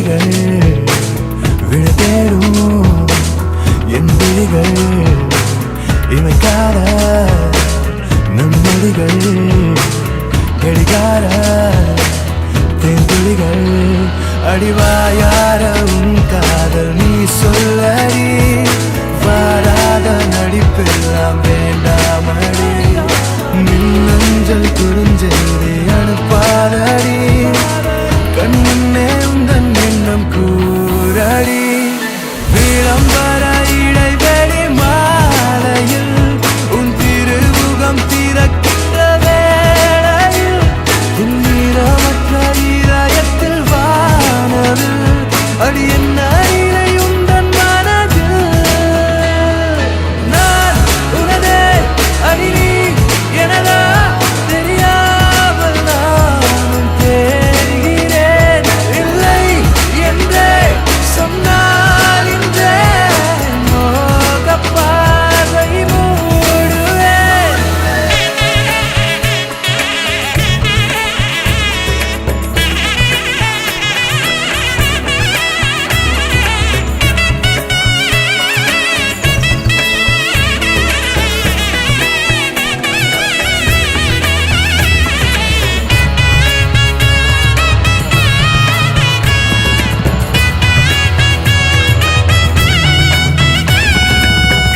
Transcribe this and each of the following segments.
விழிகள் விழ தேடும் என் விழிகள் இமைக்காத நம் மொழிகள் கடிகார தேன்துளிகள் அடிவாயார உன் காதல் நீ சொல்லடி வாராத நடிப்பெல்லாம் வேண்டாமடி மின்னஞ்சல் குறுஞ்செய்தி அனுப்பாதடி கண் முன்னே உந்தன் எண்ணம் கூறடி விளம்பர இடைவெளி மாலையில் உன் திருமுகம் திறக்கின்ற வேளையில் துன்னிரமற்ற இதயத்தில் வானவில் அடி என்ன இலை உந்தன் மனதில் நான் உனதே அடி நீ எனதா தெரியாமல் நானும் தேடுகிறேன் இல்லை என்றே சொன்னால் இன்றே மோகப் பார்வை மூடுவேன்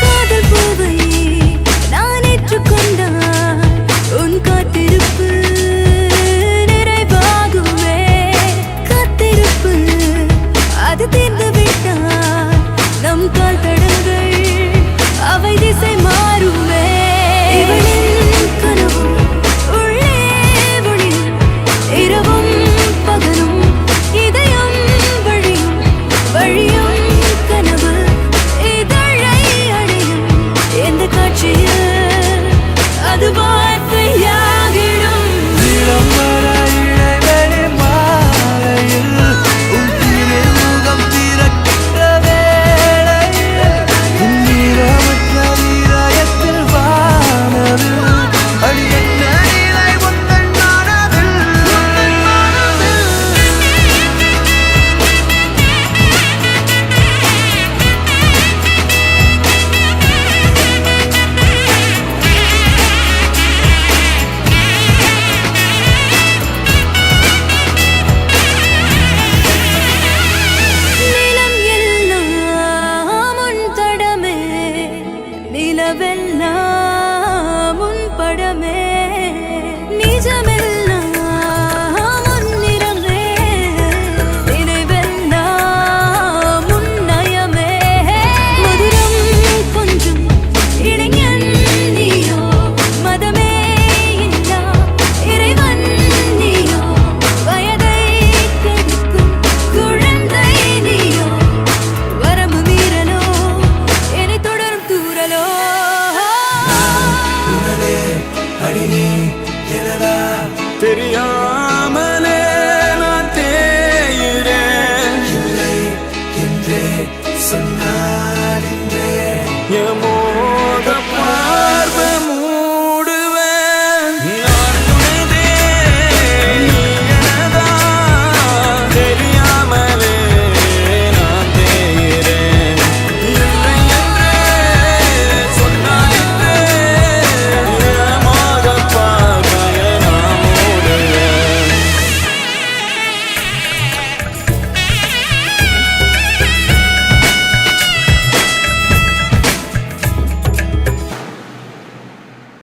காதல் பூவை நான் ஏற்றுக்கொண்டால் உன் காத்திருப்பு நிறைவாகுமே காத்திருப்பு அது தீர்ந்து விட்டால் நம் கால் தடங்கள் அவை திசை மாறுமே இவளின் கனவும் உள்ளே ஒளியும் இரவும் பகலும் இதயம் வழியும் வழியும் கனவு இதழை அடையும் எந்த காட்சியில் அது வார்த்தையாகிடும் விளம்பர இடைவெளி மாலையில் உன் திருமுகம் திறக்கின்ற வேளையில் துன்னிரமற்ற இதயத்தில் வானவில் அடி என்ன இலை உந்தன் மனதில் நிலம் எல்லாம் உன் தடமே நிலவெல்லாம் உன் படமே நிஜமெல்லாம் உன் நிறமே நினைவெல்லாம் உன் நயமே மதுரம் கொஞ்சம் இளைஞன் நீயோ மதமே இல்லா இறைவன் நீயோ வயதை கெடுக்கும் குழந்தை நீயோ வரம்பு மீறலோ என்னை தொடரும் தூரலோ உனதே அடி நீ எனதா தெரியாமல்